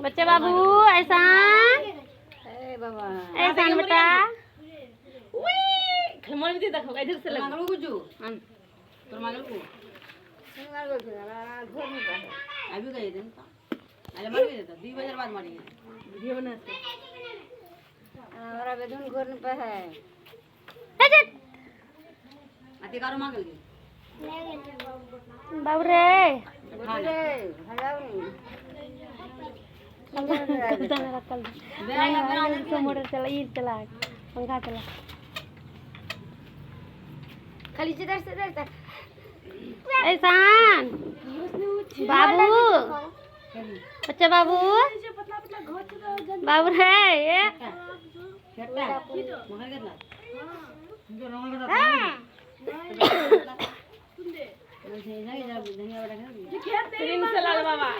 बच्चे बाबू ऐसान ऐसान बेटा खमर भी देखो इधर से लगा मांगलो कुछ तो मांगलो को घर में अभी गए दिन अरे मार गए था 2 बजे बाद मारेंगे वीडियो बना से हमारा बेदुन घर पे है आते कारो मांग ले बाबू रे हजाओ नहीं रखल मोटर चला ई चला पंखा चला खाली इधर से इधर तक ऐसान बाबू बच्चा बाबू बाबू रे ये बाबा